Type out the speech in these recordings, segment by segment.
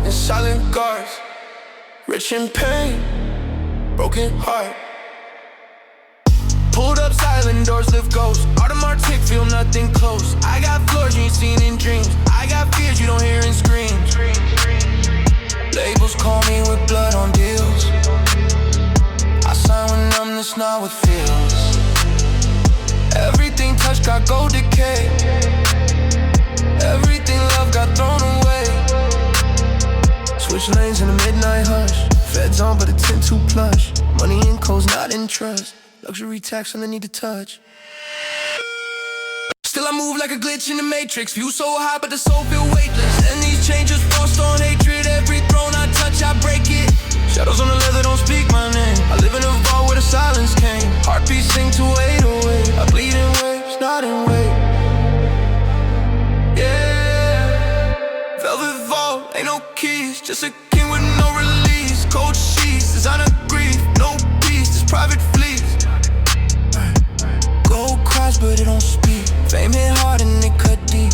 and silent guards. Rich in pain, broken heart. Pulled up silent doors, live ghosts. Automatic, feel nothing close. I got floors you ain't seen in dreams. I got fears you don't hear in screams. Labels call me with blood on deals. I sign with numbness, not with feels. Everything touched got gold decay. Everything love got thrown away. Switch lanes in the midnight hush. Feds on but it's in too plush. Money in codes, not in trust. Luxury tax underneath the touch. Still I move like a glitch in the matrix. View so high but the soul feel weightless. And these changes frost on hatred. Every throne I touch I break it. Shadows on the leather don't speak my name. I live in a vault where the silence came. Heartbeat sing to 808. I bleed in waves, not in weight. Yeah. Velvet vault, ain't no keys. Just a king with no release. Cold sheets, designer grief. No peace, this private fleece. Gold cross but it don't speak. Fame hit hard and it cut deep.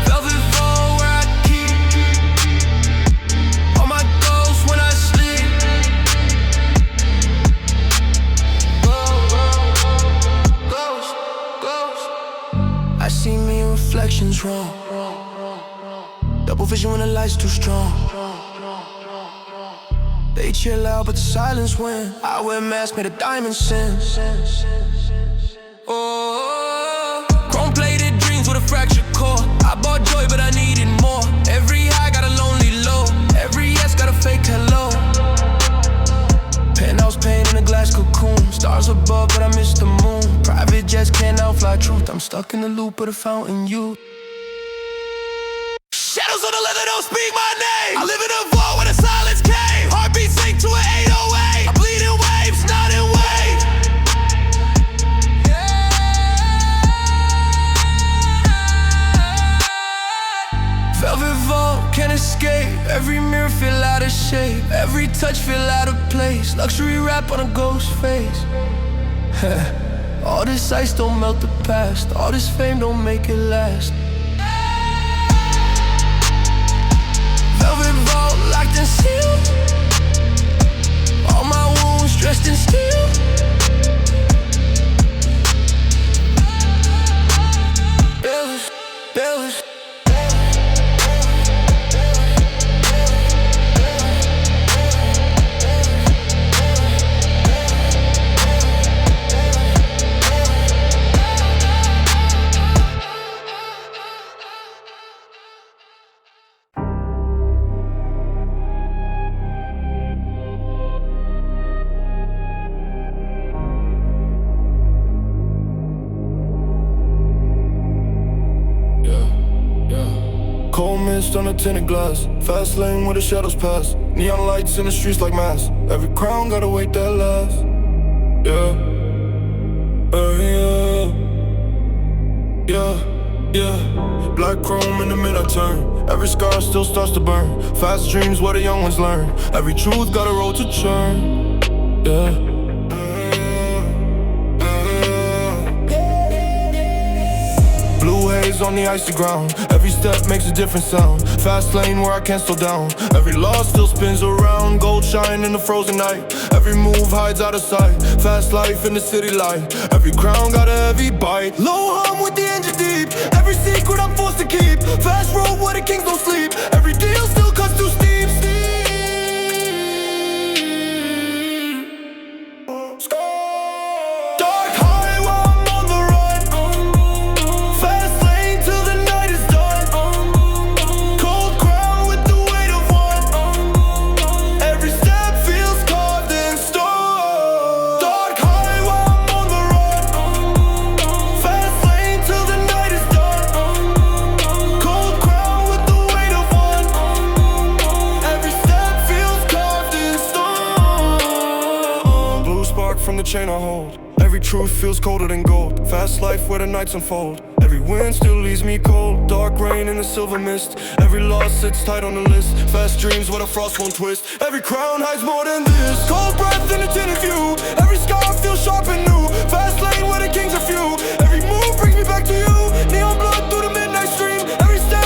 Velvet vault where I keep all my ghosts when I sleep. Ghost. I see me in reflections wrong. Double vision when the light's too strong. They chill out, but the silence win. I wear masks made of diamond sin. Oh, chrome-plated dreams with a fractured core. I bought joy, but I needed more. Every high got a lonely low. Every yes got a fake hello. Penthouse pain in a glass cocoon. Stars above, but I miss the moon. Private jets can't outfly truth. I'm stuck in the loop of the fountain youth. Shadows on the leather don't speak my name. I live in a vault where the silence came. Heartbeat sink to an 808. I bleed in waves, not in weight. Yeah. Velvet vault, can't escape. Every mirror feel out of shape. Every touch feel out of place. Luxury rap on a ghost face. All this ice don't melt the past. All this fame don't make it last. Velvet vault locked and sealed. All my wounds dressed in steel. Bills. Cold mist on a tinted glass. Fast lane where the shadows pass. Neon lights in the streets like mass. Every crown gotta wait that last. Yeah. Yeah. Black chrome in the mid I turn. Every scar still starts to burn. Fast dreams where the young ones learn. Every truth got a road to churn. Yeah. Blue haze on the icy ground. Every step makes a different sound. Fast lane where I can't slow down. Every law still spins around. Gold shine in the frozen night. Every move hides out of sight. Fast life in the city light. Every crown got a heavy bite. Low hum with the engine deep. Every secret I'm forced to keep. Fast road where the kings don't sleep. Every deal still cuts too steep. From the chain I hold. Every truth feels colder than gold. Fast life where the nights unfold. Every wind still leaves me cold. Dark rain in the silver mist. Every loss sits tight on the list. Fast dreams where the frost won't twist. Every crown hides more than this. Cold breath in a tinted view. Every scar feels sharp and new. Fast lane where the kings are few. Every move brings me back to you. Neon blood through the midnight stream. Every step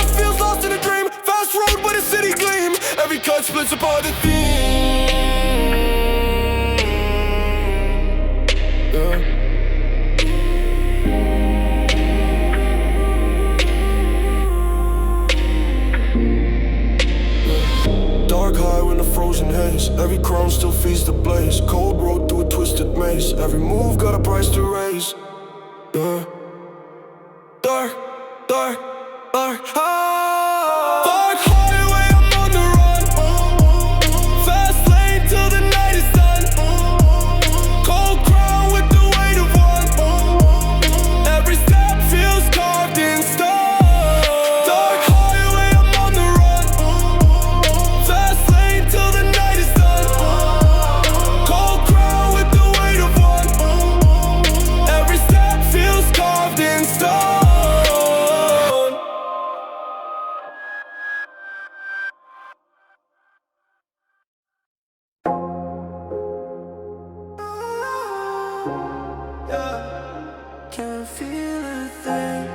splits apart the theme. Yeah. Dark high when the frozen haze. Every crown still feeds the blaze. Cold road through a twisted maze. Every move got a price to raise. Yeah. Dark, dark, dark. Dark highway, I'm on the run. Fast lane till the night is done. Cold crown with the weight of one. Every step feels carved in stone. Dark highway, I'm on the run. Fast lane till the night is done. Cold crown with the weight of one. Every step feels carved in stone. Can't feel a thing.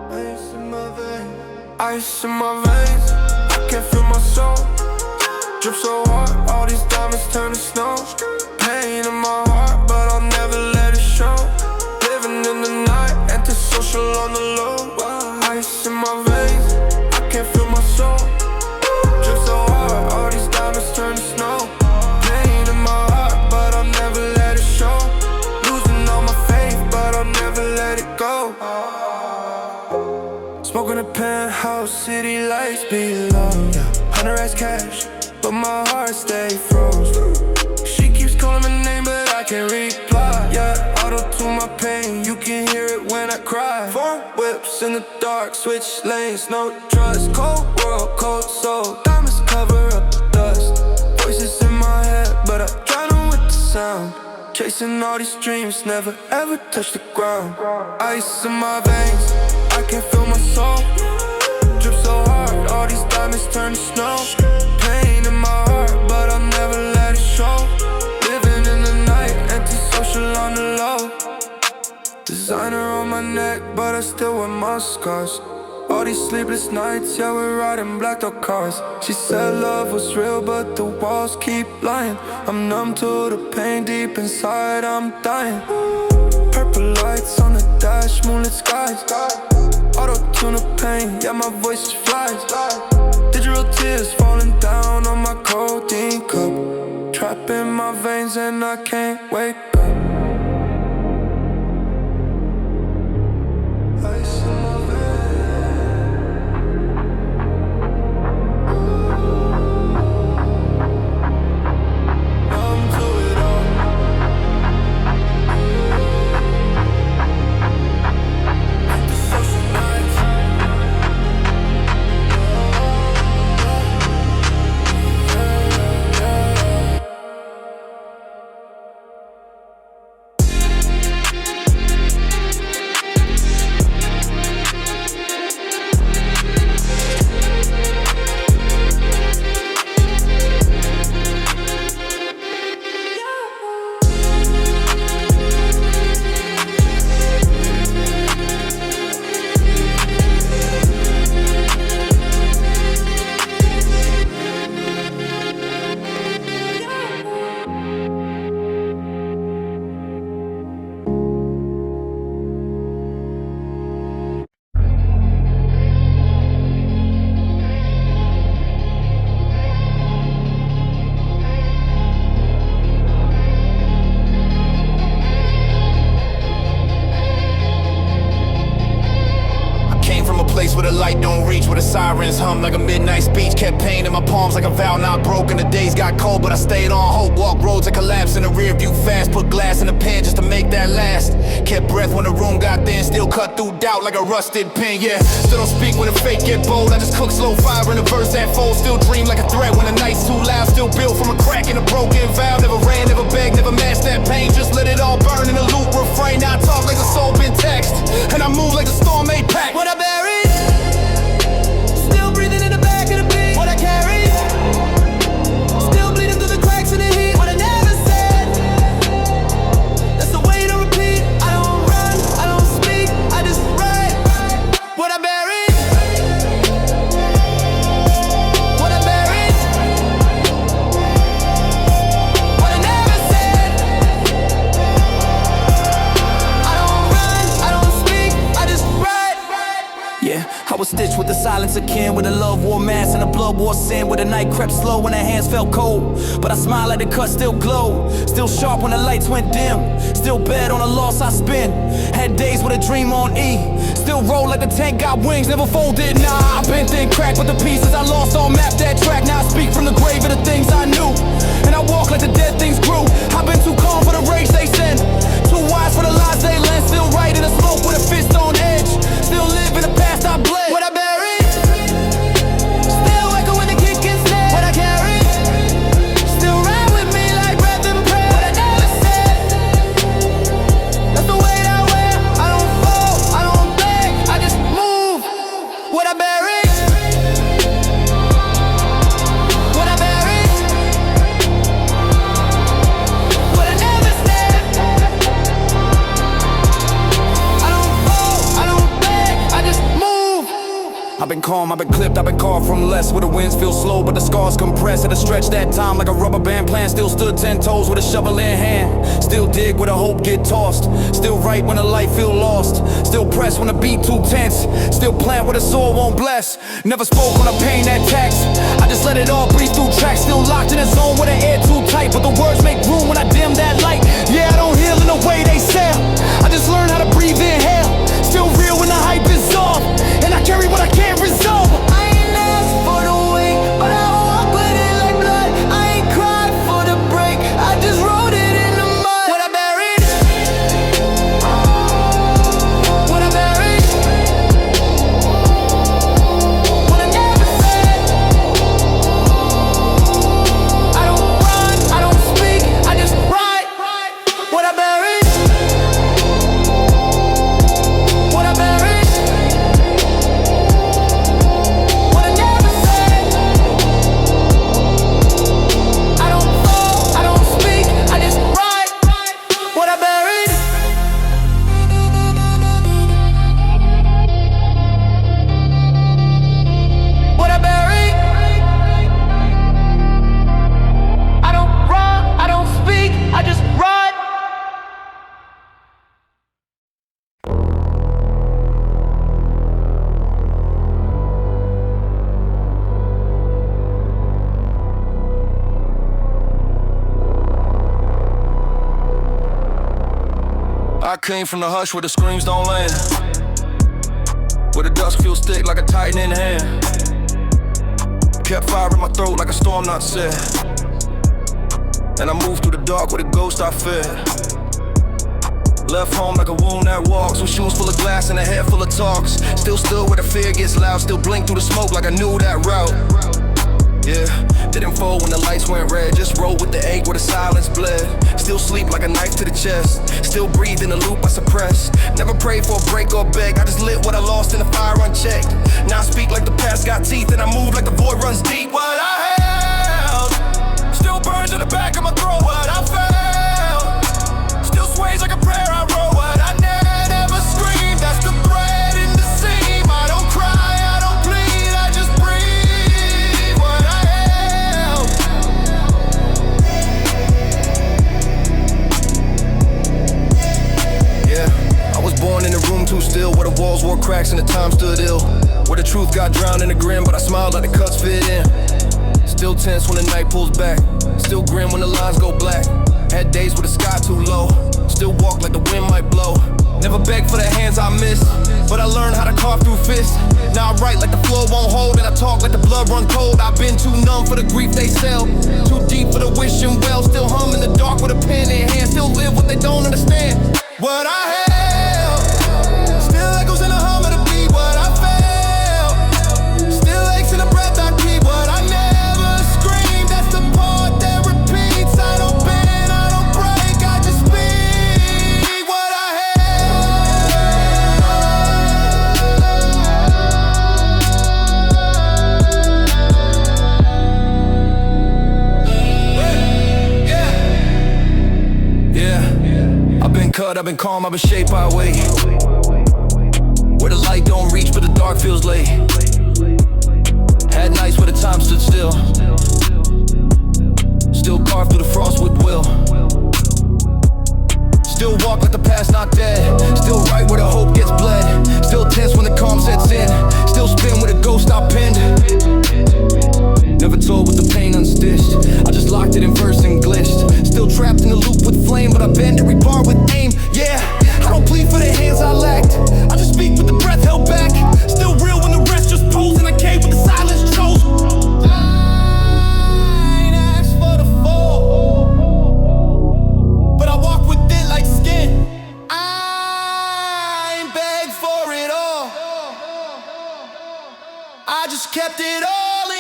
Ice in my veins. Ice in my veins. I can't feel my soul. Drip so hard, all these diamonds turn to snow. Pain in my heart, but I'll never let it show. Living in the night, antisocial on the low. Ice in my veins. I can't feel my soul. Drip so hard, all these diamonds turn to snow. Pain in my heart, but I'll never let it show. Losing all my faith, but I'll never let it go. Smoking a penthouse, city lights below. 100x cash, but my heart stay froze. She keeps calling my name, but I can't reply. Yeah, auto to my pain, you can hear it when I cry. Four whips in the dark, switch lanes, no trust. Cold world, cold soul, diamonds cover up the dust. Voices in my head, but I drown with the sound. Chasing all these dreams, never ever touch the ground. Ice in my veins, I can't feel my soul. Drip so hard, all these diamonds turn to snow. Pain in my heart, but I'll never let it show. Living in the night, antisocial on the low. Designer on my neck, but I still wear my scars. All these sleepless nights, yeah, we're riding blacked out cars. She said love was real, but the walls keep lying. I'm numb to the pain deep inside, I'm dying. Purple lights on the dash, moonlit skies. Auto-tune the pain, yeah, my voice just flies. Digital tears falling down on my codeine cup. Trapped in my veins and I can't wake up. Ice in my where the light don't reach, where the sirens hum like a midnight speech. Kept pain in my palms like a vow not broken. The days got cold, but I stayed on hope. Walked roads that collapsed in the rear view fast. Put glass in the pen just to make that last. Kept breath when the room got thin. Still cut through doubt like a rusted pen, yeah. Still don't speak when the fake get bold. I just cook slow fire in a verse that folds. Still dream like a threat when the night's too loud. Still built from a crack in a broken vow. Never ran, never begged, never matched that pain. Just let it all burn in a loop refrain. Now I talk like the soul been taxed, and I move like the storm made packed. What I buried, still breathing in the back of the beat. What I carry, still bleeding through the cracks in the heat. What I never said, that's the way to repeat. I don't run, I don't speak, I just write. What I buried, stitch with the silence akin, with a love war mass and a blood war sin, where the night crept slow when the hands felt cold. But I smile like the cut still glowed, still sharp when the lights went dim, still bad on a loss I spin. Had days with a dream on E, still roll like the tank got wings, never folded. Nah, I bent and cracked, but the pieces I lost all mapped that track. Now I speak from the grave of the things I knew, and I walk like the dead things grew. I've been too calm for the rage they send, too wise for the lies they lend. Still right in the smoke with a fist on edge, still live in the past I bled. What I buried, still echo when the kick gets dead. What I carry, still ride with me like breath and prayer. What I never said, that's the weight I wear. I don't fall, I don't beg, I just move. What I buried, what I buried, what I never said. I don't fall, I don't beg, I just move. I've been calm, I've been clipped, I've been carved from less, where the winds feel slow but the scars compress. Had to stretch that time like a rubber band plan. Still stood 10 toes with a shovel in hand, still dig where the hope get tossed, still right when the light feel lost, still press when the beat too tense, still plant where the soul won't bless. Never spoke on the pain that tax, I just let it all breathe through tracks. Still locked in a zone where the air too tight, but the words make room when I dim that light. Yeah, I don't heal in the way they sell, I just learn how to breathe in hell. Still real when the hype is off, and I carry what I can't resolve. I ain't asked for the weight, but I walk with it like blood. I ain't cried for the break, I just wrote it in the mud. What I buried, what I buried, what I never said. I don't run, I don't speak, I just write. What I buried, what I buried, what I never said. I don't fall, I don't speak, I just write. What I buried, what I buried. I don't run, I don't speak, I just write. I came from the hush where the screams don't land, where the dusk feels thick like a tightening hand. Kept fire in my throat like a storm not set, and I moved through the dark with a ghost I fed. Left home like a wound that walks, with shoes full of glass and a head full of talks. Still stood where the fear gets loud, still blink through the smoke like I knew that route. Yeah, didn't fold when the lights went red, just rolled with the ache where the silence bled. Still sleep like a knife to the chest, still breathe in the loop I suppressed. Never prayed for a break or beg, I just lit what I lost in the fire unchecked. Now I speak like the past got teeth, and I move like the void runs deep. What I held still burns in the back of my throat. What I felt still sways like a prayer I wrote. What I never screamed, that's the thread in the seam. I don't cry, I don't bleed, I just breathe. What I held, yeah, I was born in a room too still, where the walls wore cracks and the time stood ill, where the truth got drowned in a grin, but I smiled like the cuts fit in. Still tense when the night pulls back, still grin when the lines go black. Had days where the sky too low, still walk like the wind might blow. Never beg for the hands I missed, but I learned how to carve through fists. Now I write like the floor won't hold, and I talk like the blood run cold. I've been too numb for the grief they sell, too deep for the wishing well. Still hum in the dark with a pen in hand, still live what they don't understand. What I held still echoes in the hum of the beat. What I felt still aches in the breath I keep. What I never screamed, that's the part that repeats. I don't bend, I don't break, I just speak. What I yeah. I've been cut, I've been calm, I've been shaped by weight, where the light don't reach but the dark feels late. Had nights where the time stood still, still carved through the frost with will. Still walk like the past not dead, still right where the hope gets bled. Still tense when the calm sets in, still spin just kept it all in.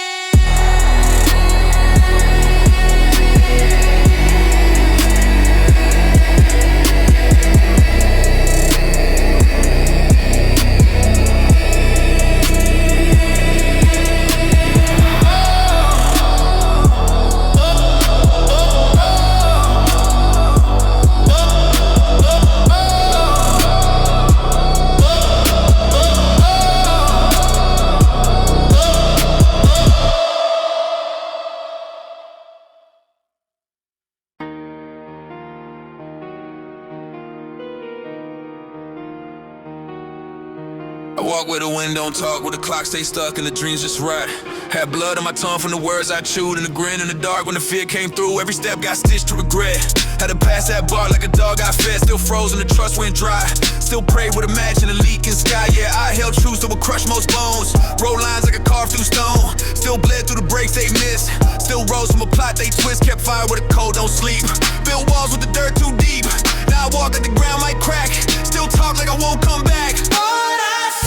I walk where the wind don't talk, where the clock stay stuck and the dreams just right. Had blood on my tongue from the words I chewed, and the grin in the dark when the fear came through. Every step got stitched to regret. Had to pass that bar like a dog I fed. Still frozen, the trust went dry. Still prayed with a match in a leaking sky. Yeah, I held truths that would crush most bones. Roll lines like a carved through stone. Still bled through the breaks they missed. Still rose from a plot they twist. Kept fire with a cold, don't sleep. Built walls with the dirt too deep. Now I walk like the ground might crack. Still talk like I won't come back.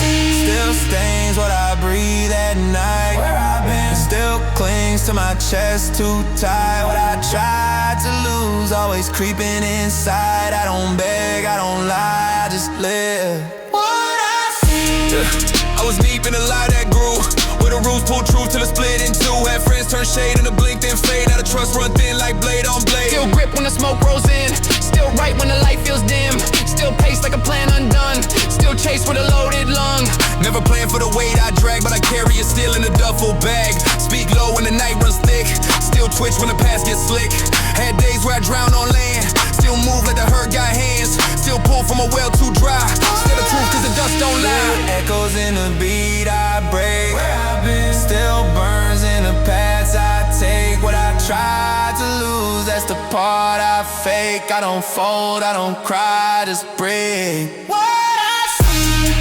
Still stains what I breathe at night. Where I've been still clings to my chest too tight. What I tried to lose always creeping inside. I don't beg, I don't lie, I just live what I see. Yeah. I was deep in a lie that grew, where the roots pulled truth till it split in two. Had friends turn shade in a blink then fade. Now the trust run thin like blade on blade. Still grip when the smoke rolls in. Still right when the light feels dim. Still pace like a plan undone. Still chase with a loaded lung. Never plan for the weight I drag, but I carry it still in a duffel bag. Speak low when the night runs thick. Still twitch when the past gets slick. Had days where I drown on land. Still move like the hurt got hands. Still pull from a well too dry. Still the truth cause the dust don't lie. Echoes in the beat I break. Where I've been still burns in the paths I take. What I tried to lose, that's the part I fake. I don't fold, I don't cry, just break. What I see.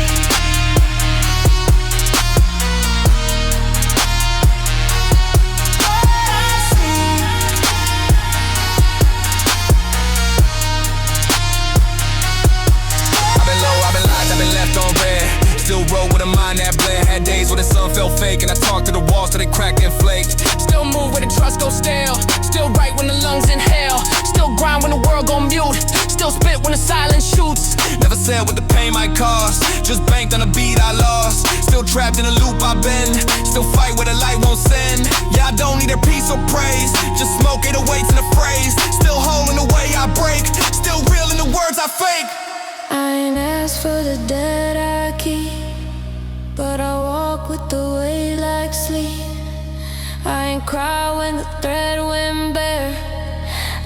On red, still roll with a mind that bled. Had days when the sun felt fake, and I talked to the walls till they cracked and flaked. Still move when the trust goes stale. Still write when the lungs inhale. Still grind when the world go mute. Still spit when the silence shoots. Never said what the pain might cost, just banked on the beat I lost. Still trapped in a loop I've been. Still fight where the light won't send. Yeah, I don't need their peace or praise, just smoke 808s in a phrase. Still whole in the way I break. Still real in the words I fake. I ain't asked for the debt I keep, but I walk with the weight like sleep. I ain't cry when the thread went bare.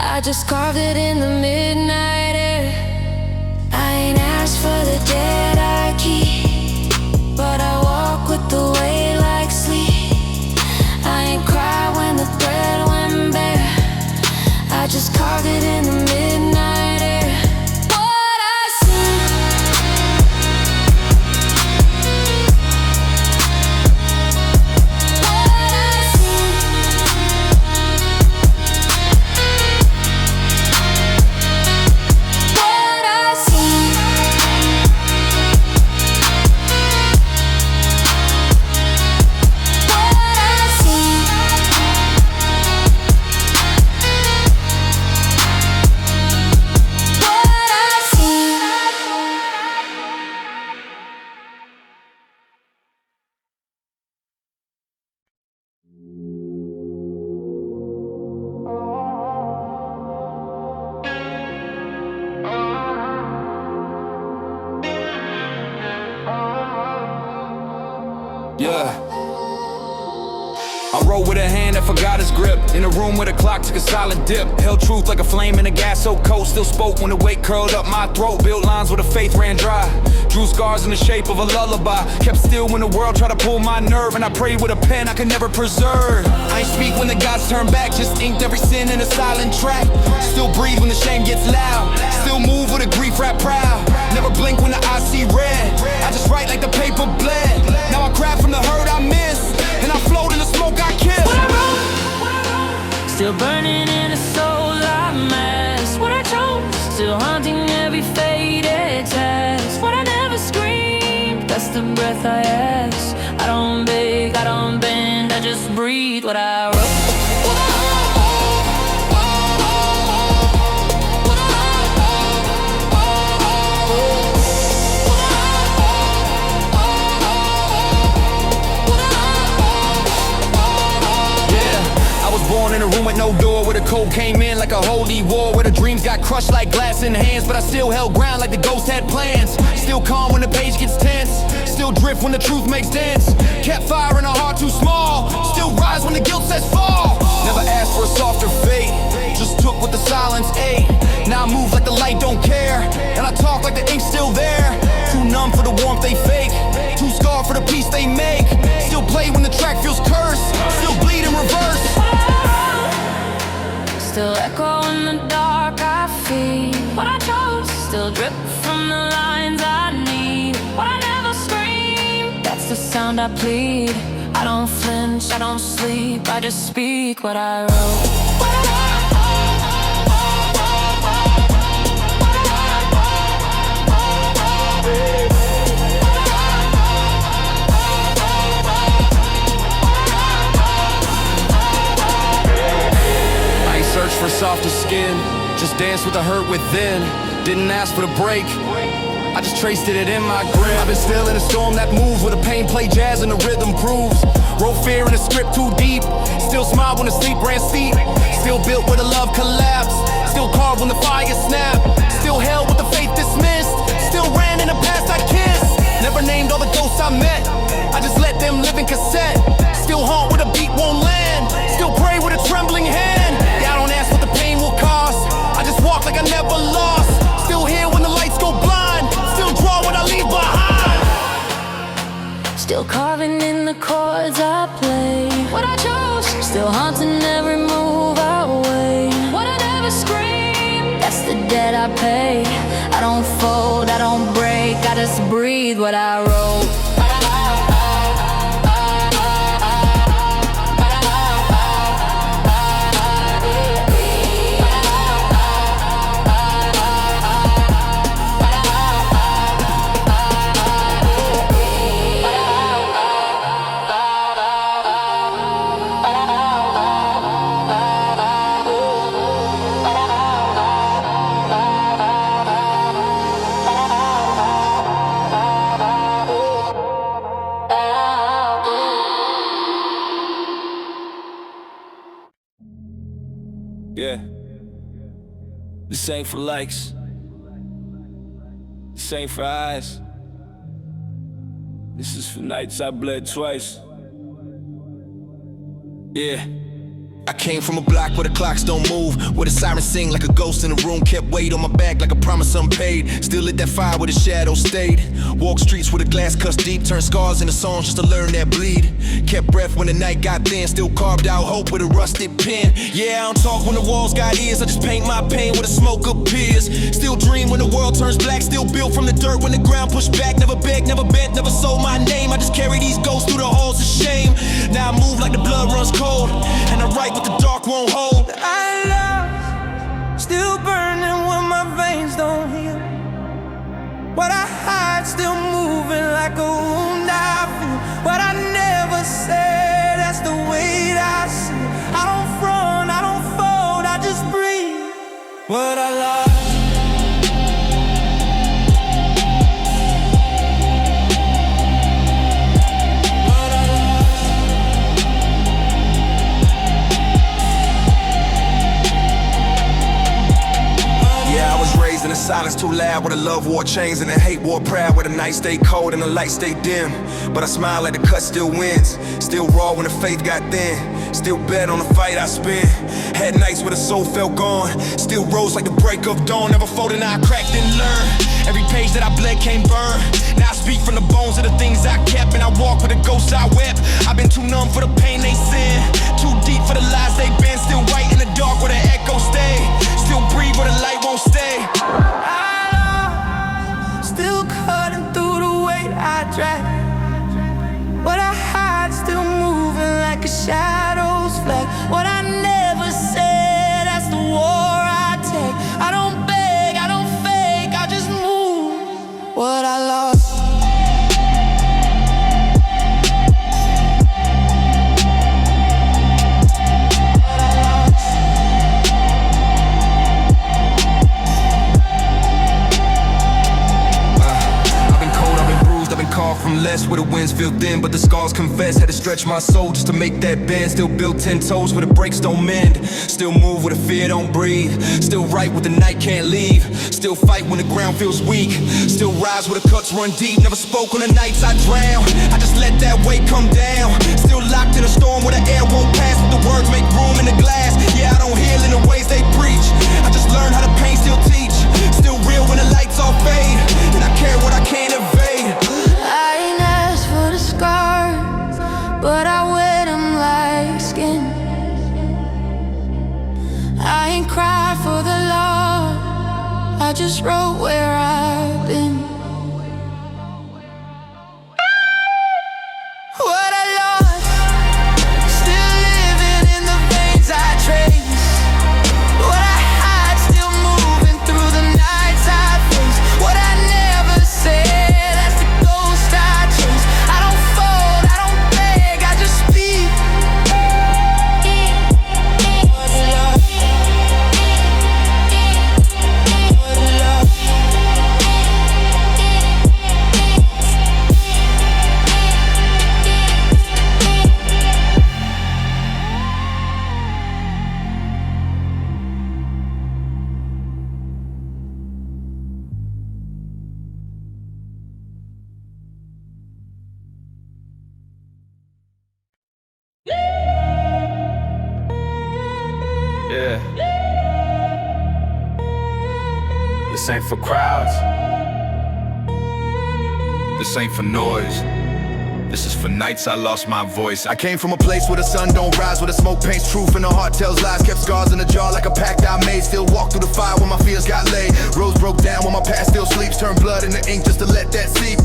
I just carved it in the midnight air. I ain't asked for the debt I keep, but I walk with the weight like sleep. I ain't cry when the thread went bare. I just carved it in the midnight air. Yeah. I wrote with a hand that forgot his grip, in a room where the clock took a silent dip. Held truth like a flame in a gas-soaked coat. Still spoke when the weight curled up my throat. Built lines where the faith ran dry. Drew scars in the shape of a lullaby. Kept still when the world tried to pull my nerve, and I prayed with a pen I could never preserve. I ain't speak when the gods turn back, just inked every sin in a silent track. Still breathe when the shame gets loud. Still move with a grief rap proud. Never blink when the eyes see red. I just write like the paper bled. Now I crack from the hurt I miss, and I float in the smoke I kiss. Still burning in a soul I mask. What I chose, still haunting every faded task. What I never screamed, that's the breath I ask. I don't beg, I don't just breathe what I wrote. Born in a room with no door, where the cold came in like a holy war, where the dreams got crushed like glass in hands, but I still held ground like the ghost had plans. Still calm when the page gets tense, still drift when the truth makes sense. Kept fire in a heart too small, still rise when the guilt says fall. Never asked for a softer fate, just took what the silence ate. Now I move like the light don't care, and I talk like the ink's still there. Too numb for the warmth they fake, too scarred for the peace they make. Still play when the track feels cursed, still bleed in reverse. Still echo in the dark, I feel what I chose. Still drip from the lines I need. What I never scream, that's the sound I plead. I don't flinch, I don't sleep, I just speak what I wrote. Search for softer skin, just dance with the hurt within. Didn't ask for the break, I just traced it in my grip. I've been still in a storm that moves, where the pain play jazz and the rhythm proves. Wrote fear in the script too deep, still smile when the sleep ran steep. Still built where the love collapsed, still carved when the fire snapped. Still held with the faith dismissed, still ran in the past I kissed. Never named all the ghosts I met, I just let them live in cassette. Still haunt where the beat won't land, still pray with a trembling hand. I just walk like I never lost, still here when the lights go blind, still draw what I leave behind. Still carving in the chords I play, what I chose. Still haunting every move I weigh. What I never scream, that's the debt I pay. I don't fold, I don't break, I just breathe what I wrote. Yeah, this ain't for likes, this ain't for eyes. This is for nights I bled twice. Yeah. I came from a block where the clocks don't move, where the sirens sing like a ghost in the room. Kept weight on my back like a promise unpaid. Still lit that fire where the shadows stayed. Walk streets where the glass cuts deep, turn scars into songs just to learn that bleed. Kept breath when the night got thin, still carved out hope with a rusted pen. Yeah, I don't talk when the walls got ears, I just paint my pain where the smoke appears. Still dream when the world turns black, still built from the dirt when the ground pushed back. Never begged, never bent, never sold my name. I just carry these ghosts through the halls of shame. Now I move like the blood runs cold, and I write what the dark won't hold. I love, still burning when my veins don't heal. What I hide, still moving like a wound I feel. What I never said, that's the weight I see. I don't front, I don't fold, I just breathe what I lost. In the silence too loud, where the love wore chains and the hate wore proud, where the nights stay cold and the lights stay dim. But I smile like the cut still wins, still raw when the faith got thin, still bet on the fight I spent. Had nights where the soul felt gone, still rose like the break of dawn. Never folded, now I cracked and learned. Every page that I bled came burned. Now I speak from the bones of the things I kept, and I walk with the ghosts I wept. I've been too numb for the pain they send, too deep for the lies they been. Still right in the dark where the echo stay, still breathe where the light won't stay. Still cutting through the weight I drag. What I hide, still moving like a shadow's flag. What I never said, that's the war I take. I don't beg, I don't fake, I just move what I lost. from less, where the winds feel thin, but the scars confess. Had to stretch my soul just to make that bend. Still built 10 toes where the brakes don't mend. Still move where the fear don't breathe. Still write what the night can't leave. Still fight when the ground feels weak. Still rise where the cuts run deep. Never spoke on the nights I drown. I just let that weight come down. Still locked in a storm where the air won't pass, but the words make room in the glass. Yeah, I don't heal in the ways they preach. I just learn how the pain still teach. Still real when the lights all fade, and I care what I can't evade. I ain't asked for the scars, but I wear them like skin. I ain't cried for the love, I just wrote where I've been. What I lost, still living in the veins I trace. What I hide, still moving through the nights I face. What I never said, that's the ghost I chase. I don't fold, I don't beg, I just speak. What a love. What a love. Yeah. This ain't for crowds. This ain't for noise. This is for nights I lost my voice. I came from a place where the sun don't rise, where the smoke paints truth and the heart tells lies. Kept scars in the jar like a pact I made. Still walk through the fire when my fears got laid. Rose broke down when my past still sleeps. Turned blood into ink just to let that seep.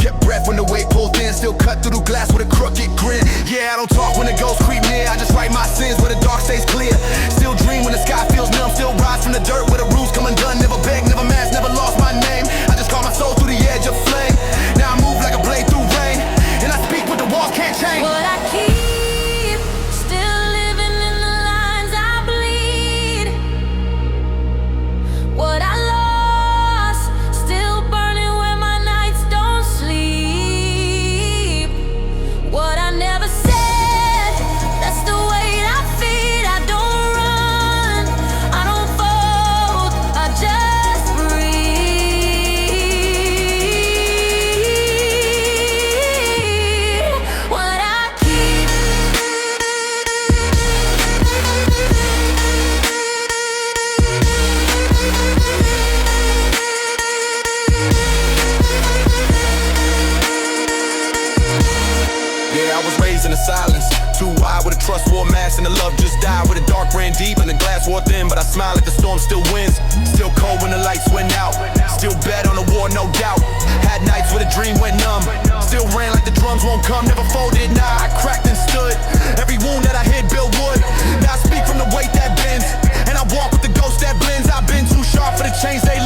Kept breath when the weight pulled in. Still cut through the glass with a crooked grin. Yeah, I don't talk when the ghosts creep near. I just write my sins where the dark stays clear. Still dream when the sky feels numb. Still rise from the dirt where the roots come undone. Never beg, never mask, never lost my name. I just call my soul through the edge of flame. Now I move like a blade through rain, and I speak what the walls can't change. What I keep, still living in the lines I bleed. What I lost, still burning where my nights don't sleep. What I never said, that's the weight I feed. I don't run, I don't fold, I just breathe. What I keep. Yeah, I was raised in the silence. Too wide where the trust wore mass and the love just died. Where the dark ran deep and the glass wore thin. But I smile at the storm still wins. Still cold when the lights went out. Still bet on the war, no doubt. Had nights where the dream went numb. Still ran like the drums won't come. Never folded, nah, I cracked and stood. Every wound that I hid built wood. Now I speak from the weight that bends, and I walk with the ghost that blends. I've been too sharp for the chains they